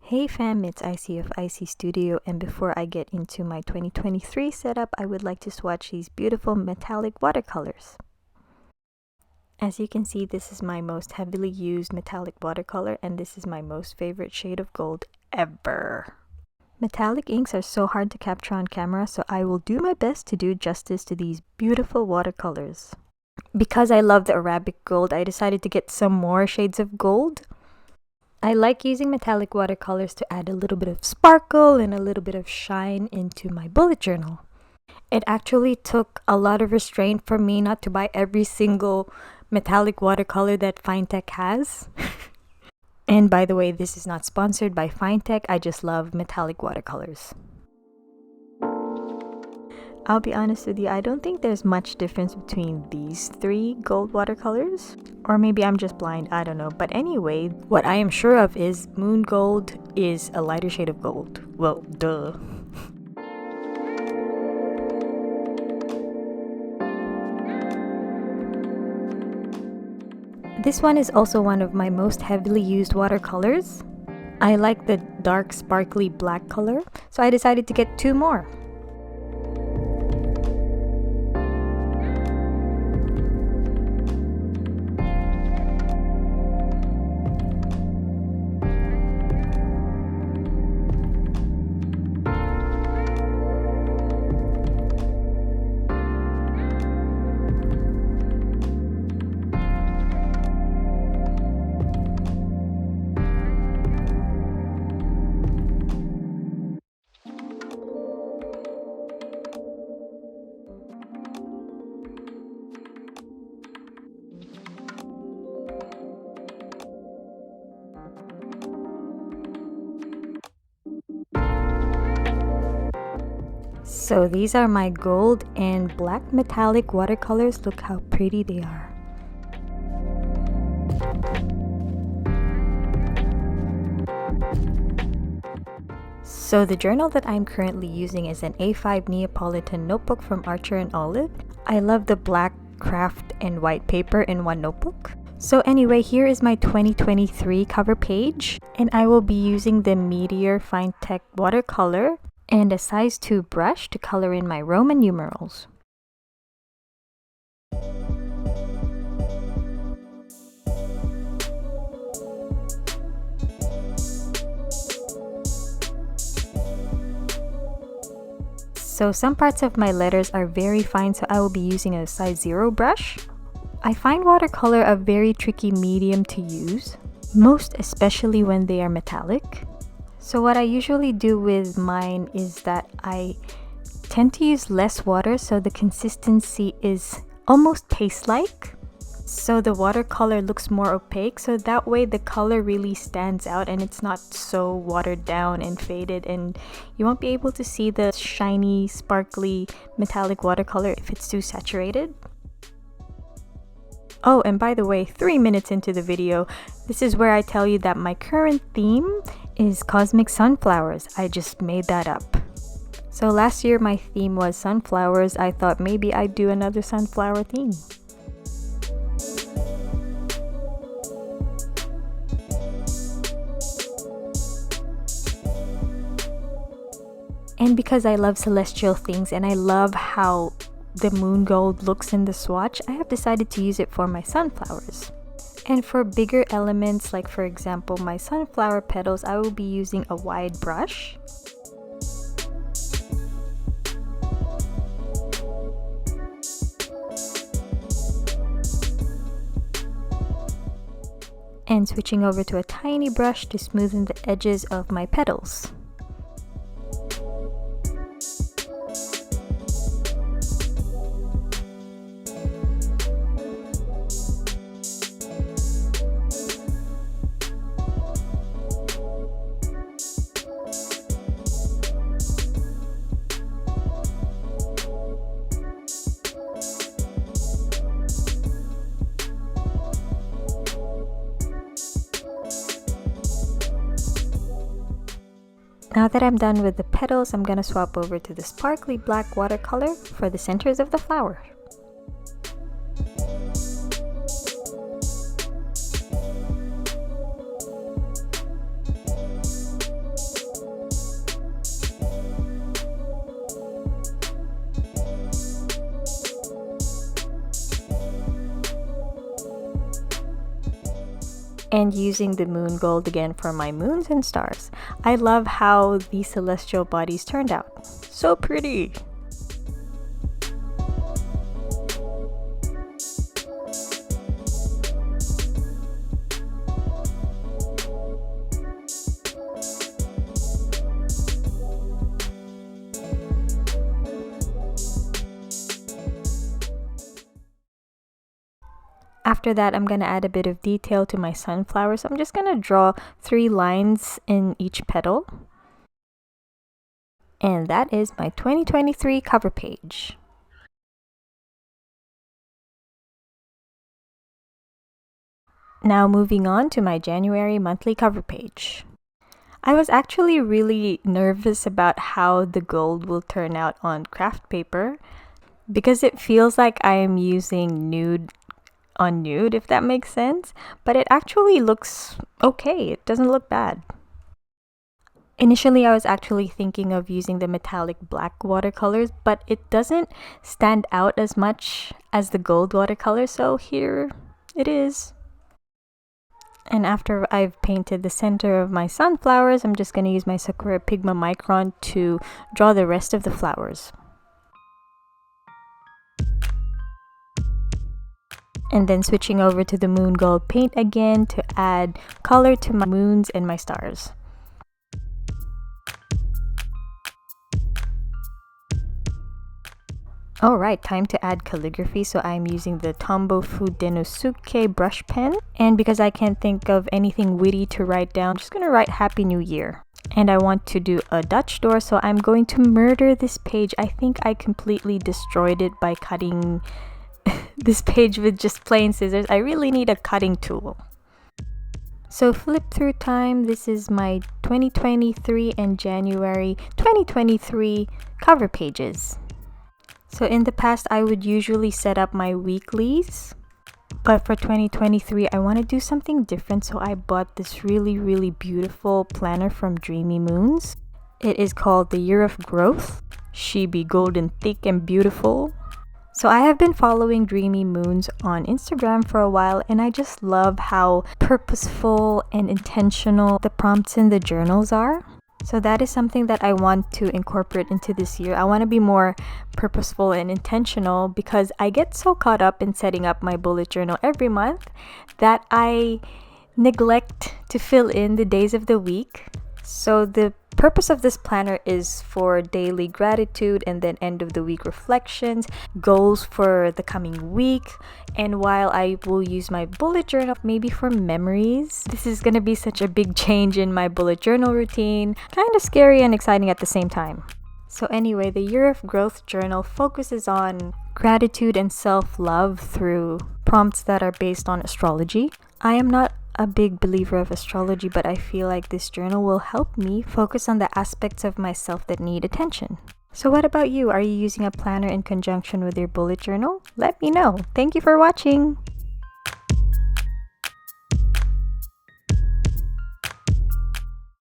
Hey fam, it's IC of IC Studio, and before I get into my 2023 setup, I would like to swatch these beautiful metallic watercolors. As you can see, this is my most heavily used metallic watercolor, and this is my most favorite shade of gold ever. Metallic inks are so hard to capture on camera, so I will do my best to do justice to these beautiful watercolors. Because I love the Arabic gold, I decided to get some more shades of gold. I like using metallic watercolors to add a little bit of sparkle and a little bit of shine into my bullet journal. It actually took a lot of restraint for me not to buy every single metallic watercolor that FineTec has. And by the way, this is not sponsored by FineTec, I just love metallic watercolors. I'll be honest with you, I don't think there's much difference between these three gold watercolors. Or maybe I'm just blind, I don't know. But anyway, what I am sure of is Moon Gold is a lighter shade of gold. Well, duh. This one is also one of my most heavily used watercolors. I like the dark sparkly black color, so I decided to get two more. So these are my gold and black metallic watercolors. Look how pretty they are. So the journal that I'm currently using is an A5 Neapolitan Notebook from Archer and Olive. I love the black craft and white paper in one notebook. So anyway, here is my 2023 cover page, and I will be using the Meteor FineTec watercolor and a size 2 brush to color in my Roman numerals. So some parts of my letters are very fine, so I will be using a size 0 brush. I find watercolor a very tricky medium to use, most especially when they are metallic. So what I usually do with mine is that I tend to use less water so the consistency is almost paste-like. So the watercolor looks more opaque, so that way the color really stands out and it's not so watered down and faded, and you won't be able to see the shiny, sparkly, metallic watercolor if it's too saturated. Oh, and by the way, 3 minutes into the video, this is where I tell you that my current theme is cosmic sunflowers. I just made that up. So last year my theme was sunflowers. I thought maybe I'd do another sunflower theme. And because I love celestial things and I love how the moon gold looks in the swatch, I have decided to use it for my sunflowers. And for bigger elements, like for example my sunflower petals, I will be using a wide brush. And switching over to a tiny brush to smoothen the edges of my petals. Now that I'm done with the petals, I'm gonna swap over to the sparkly black watercolor for the centers of the flower. and using the moon gold again for my moons and stars. I love how these celestial bodies turned out. So pretty! After that, I'm going to add a bit of detail to my sunflower. So I'm just going to draw 3 lines in each petal. And that is my 2023 cover page. Now moving on to my January monthly cover page. I was actually really nervous about how the gold will turn out on craft paper because it feels like I am using nude on nude, if that makes sense, but it actually looks okay. It doesn't look bad. Initially, I was actually thinking of using the metallic black watercolors, but it doesn't stand out as much as the gold watercolor, so here it is. And after I've painted the center of my sunflowers, I'm just going to use my Sakura Pigma Micron to draw the rest of the flowers. And then switching over to the moon gold paint again to add color to my moons and my stars. Alright, time to add calligraphy, so I'm using the Tombow Fu Denosuke brush pen. And because I can't think of anything witty to write down, I'm just going to write Happy New Year. And I want to do a Dutch door, so I'm going to murder this page. I think I completely destroyed it by cutting this page with just plain scissors. I really need a cutting tool. So flip through time. This is my 2023 and January 2023 cover pages. So in the past, I would usually set up my weeklies, but for 2023, I want to do something different. So I bought this really beautiful planner from Dreamy Moons. It is called the Year of Growth. She be golden, thick, and beautiful. So I have been following Dreamy Moons on Instagram for a while, and I just love how purposeful and intentional the prompts in the journals are. So that is something that I want to incorporate into this year. I want to be more purposeful and intentional because I get so caught up in setting up my bullet journal every month that I neglect to fill in the days of the week. So the purpose of this planner is for daily gratitude and then end of the week reflections, goals for the coming week, and while I will use my bullet journal maybe for memories. This is going to be such a big change in my bullet journal routine, kind of scary and exciting at the same time. So anyway, the Year of Growth journal focuses on gratitude and self-love through prompts that are based on astrology. I am not a big believer of astrology, but I feel like this journal will help me focus on the aspects of myself that need attention. So what about you? Are you using a planner in conjunction with your bullet journal? Let me know. Thank you for watching!